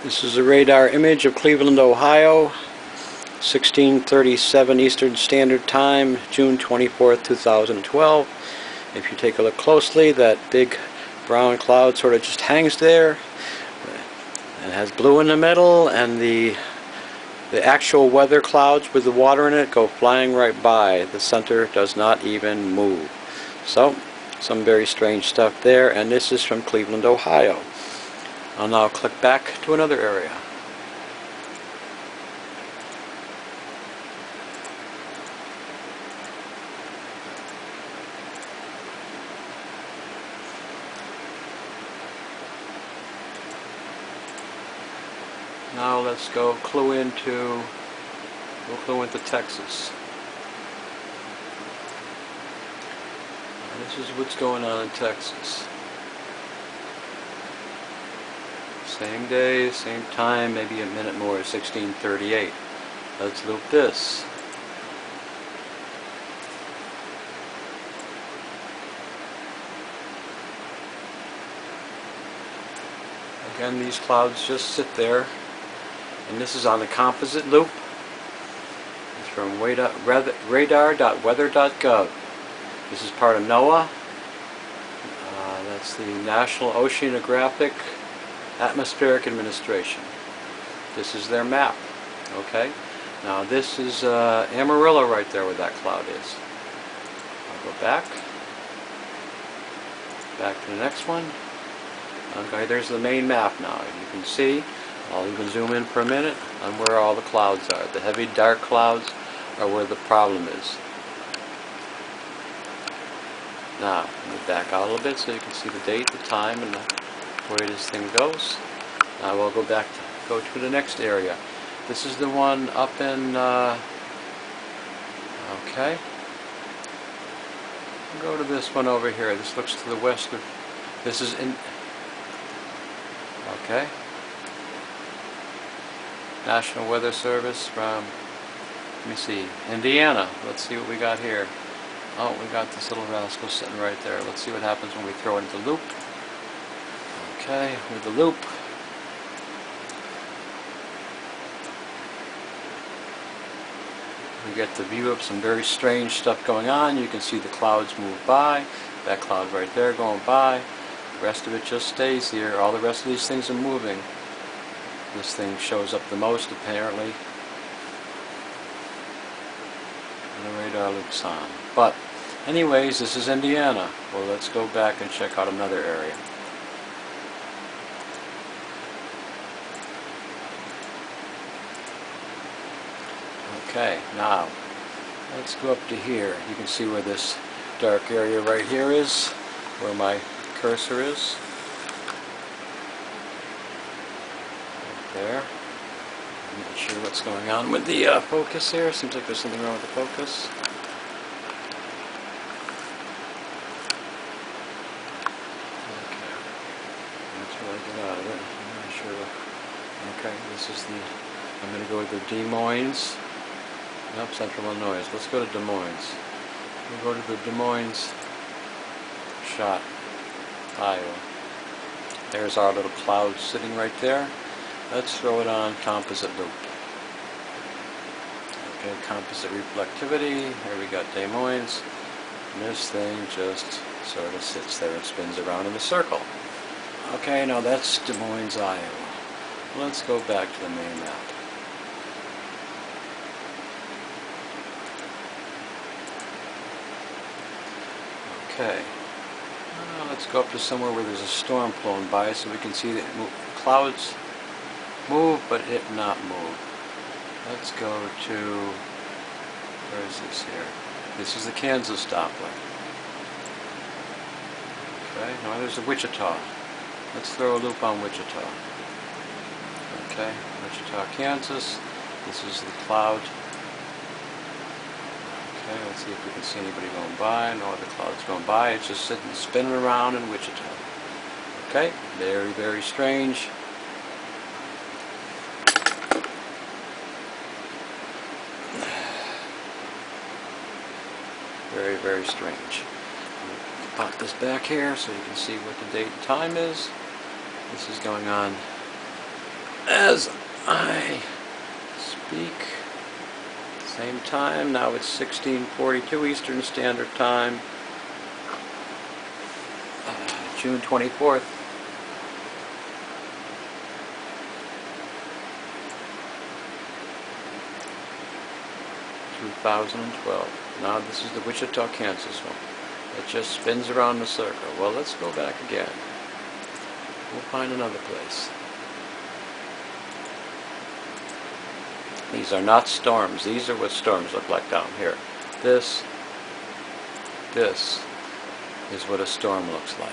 This is a radar image of Cleveland, Ohio, 16:37 Eastern Standard Time, June 24th, 2012. If you take a look closely, that big brown cloud sort of just hangs there. It has blue in the middle, and the actual weather clouds with the water in it go flying right by. The center does not even move. So, some very strange stuff there, and this is from Cleveland, Ohio. I'll now click back to another area. Now let's go clue into Texas. This is what's going on in Texas. Same day, same time, maybe a minute more, 16:38. Let's loop this. Again, these clouds just sit there. And this is on the composite loop. It's from radar.weather.gov. This is part of NOAA. That's the National Oceanographic Atmospheric Administration. This is their map. Okay. Now this is Amarillo right there where that cloud is. I'll go back to the next one. Okay, there's the main map now. You can see. I'll even zoom in for a minute on where all the clouds are. The heavy dark clouds are where the problem is. Now, let me back out a little bit so you can see the date, the time, and the way this thing goes. Now we'll go to the next area. This is the one up in, okay. We'll go to this one over here. This looks to the west of, this is in, okay. National Weather Service from, let me see, Indiana. Let's see what we got here. Oh, we got this little rascal sitting right there. Let's see what happens when we throw it into the loop. Okay, with the loop. We get the view of some very strange stuff going on. You can see the clouds move by. That cloud right there going by. The rest of it just stays here. All the rest of these things are moving. This thing shows up the most apparently. And the radar loops on. But anyways, this is Indiana. Well, let's go back and check out another area. Okay, now let's go up to here. You can see where this dark area right here is, where my cursor is. There. I'm not sure what's going on with the focus here. Seems like there's something wrong with the focus. Okay. That's where I get out of it. I'm not sure. Okay, this is the, I'm going to go with the Des Moines. Nope, Central Illinois. Let's go to Des Moines. We'll go to the Des Moines shot, Iowa. There's our little cloud sitting right there. Let's throw it on composite loop. Okay, composite reflectivity. Here we got Des Moines. And this thing just sort of sits there and spins around in a circle. Okay, now that's Des Moines, Iowa. Let's go back to the main map. Okay. Let's go up to somewhere where there's a storm flowing by so we can see the clouds move, but it not move. Let's go to, where is this here? This is the Kansas Doppler. Okay, now there's a Wichita. Let's throw a loop on Wichita. Okay, Wichita, Kansas. This is the cloud. Okay, let's see if we can see anybody going by. No other clouds going by. It's just sitting, spinning around in Wichita. Okay, very, very strange. Very, very strange. Pop this back here so you can see what the date and time is. This is going on as I speak. Same time, now it's 16:42 Eastern Standard Time, June 24th. 2012. Now this is the Wichita, Kansas one. It just spins around the circle. Well, let's go back again. We'll find another place. These are not storms. These are what storms look like down here. This is what a storm looks like.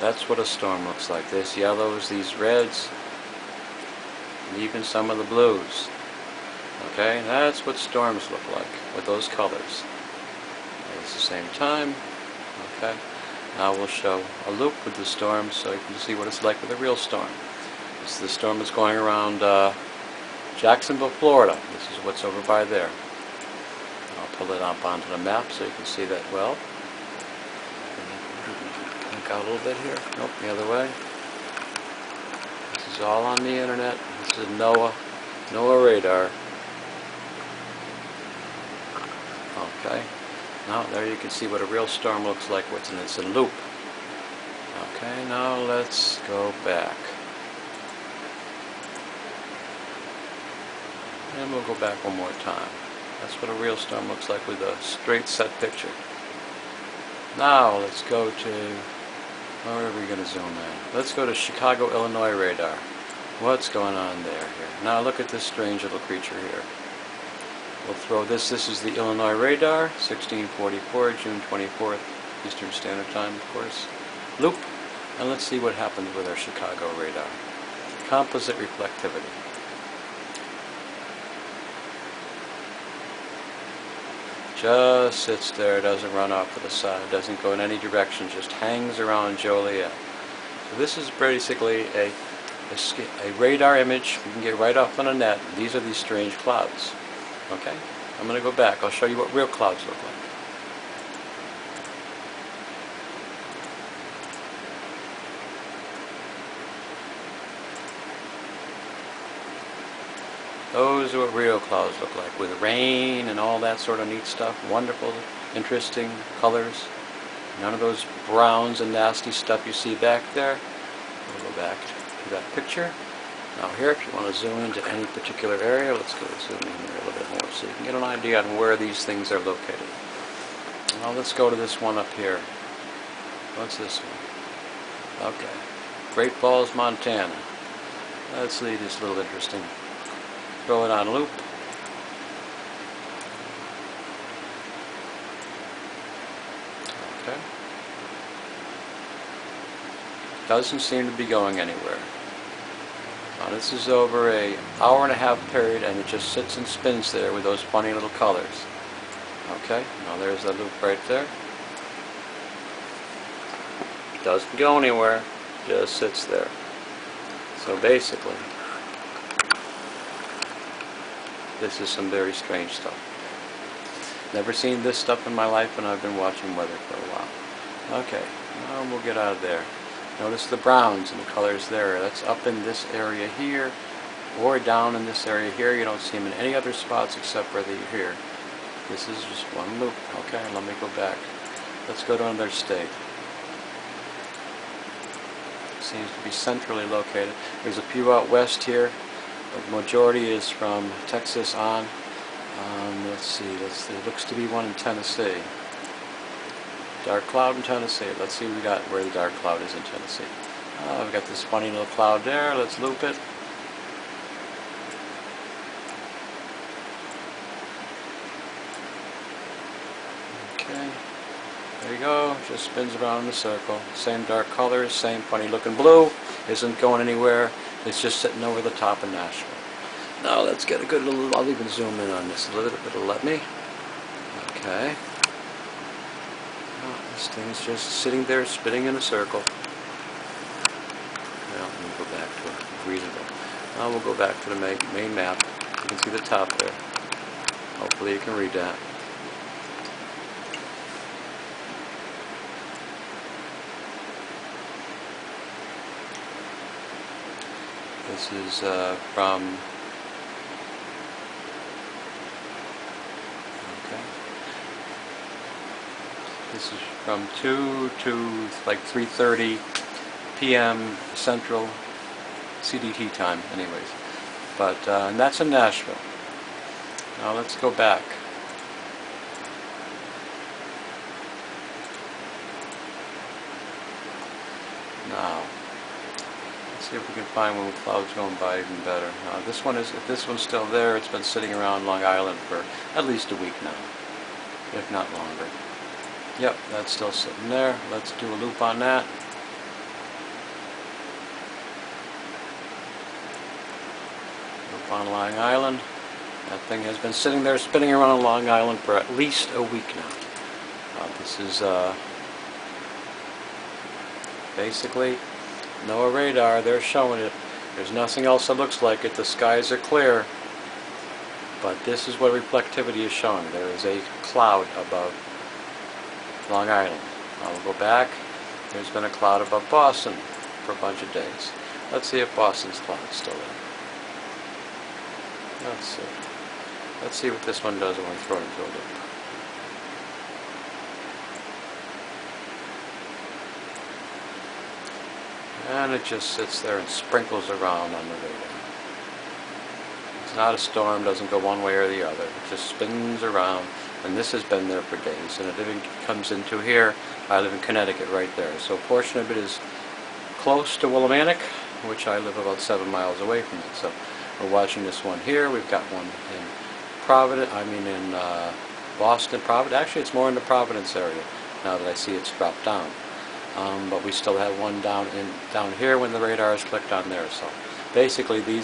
That's what a storm looks like. This yellows, these reds, and even some of the blues. Okay, that's what storms look like with those colors. It's the same time. Okay, now we'll show a loop with the storm so you can see what it's like with a real storm. This is the storm that's going around Jacksonville, Florida. This is what's over by there. I'll pull it up onto the map so you can see that well. Out a little bit here. Nope, the other way. This is all on the internet. This is NOAA radar. Okay. Now there you can see what a real storm looks like. It's a loop. Okay, now let's go back. And we'll go back one more time. That's what a real storm looks like with a straight set picture. Now let's go to, where are we going to zoom in? Let's go to Chicago, Illinois radar. What's going on there here? Now look at this strange little creature here. We'll throw this. This is the Illinois radar, 1644, June 24th, Eastern Standard Time, of course. Loop. And let's see what happens with our Chicago radar. Composite reflectivity. Just sits there, doesn't run off to the side, doesn't go in any direction, just hangs around Joliet. So this is basically a radar image we can get right off on a net. These are these strange clouds. Okay? I'm going to go back. I'll show you what real clouds look like. Those are what real clouds look like, with rain and all that sort of neat stuff. Wonderful, interesting colors. None of those browns and nasty stuff you see back there. We'll go back to that picture. Now here, if you want to zoom into any particular area, let's go zoom in here a little bit more so you can get an idea on where these things are located. Now let's go to this one up here. What's this one? Okay. Great Falls, Montana. Let's see this little interesting. Throw it on loop. Okay. Doesn't seem to be going anywhere. Now this is over an hour and a half period, and it just sits and spins there with those funny little colors. Okay, now there's that loop right there. Doesn't go anywhere, just sits there. So basically, this is some very strange stuff. Never seen this stuff in my life, and I've been watching weather for a while. Okay, now we'll get out of there. Notice the browns and the colors there. That's up in this area here, or down in this area here. You don't see them in any other spots except for here. This is just one loop. Okay, let me go back. Let's go to another state. Seems to be centrally located. There's a few out west here. The majority is from Texas on. Let's see. It looks to be one in Tennessee. Dark cloud in Tennessee. Let's see we got where the dark cloud is in Tennessee. We've got this funny little cloud there. Let's loop it. Okay. There you go. Just spins around in the circle. Same dark colors, same funny looking blue. Isn't going anywhere. It's just sitting over the top of Nashville. Now let's get a good little, I'll even zoom in on this a little bit, it'll let me. Okay. This thing's just sitting there spinning in a circle. Well, let me go back to a reasonable. Now we'll go back to the main map. You can see the top there. Hopefully you can read that. This is from, okay, this is from 2 to like 3:30 p.m. Central CDT time anyways. But and that's in Nashville. Now let's go back. Now, let's see if we can find one with clouds going by even better. This one is, if this one's still there, it's been sitting around Long Island for at least a week now, if not longer. Yep, that's still sitting there. Let's do a loop on that. Loop on Long Island. That thing has been sitting there spinning around Long Island for at least a week now. This is basically no radar. They're showing it. There's nothing else that looks like it. The skies are clear. But this is what reflectivity is showing. There is a cloud above Long Island. I'll go back. There's been a cloud above Boston for a bunch of days. Let's see if Boston's cloud is still there. Let's see. Let's see what this one does when we throw it into a loop. And it just sits there and sprinkles around on the radar. It's not a storm, doesn't go one way or the other. It just spins around, and this has been there for days. And it even comes into here. I live in Connecticut right there. So a portion of it is close to Willimantic, which I live about 7 miles away from it. So we're watching this one here. We've got one in Providence, in Boston, Providence. Actually, it's more in the Providence area now that I see it's dropped down. But we still have one down here when the radar is clicked on there. So basically these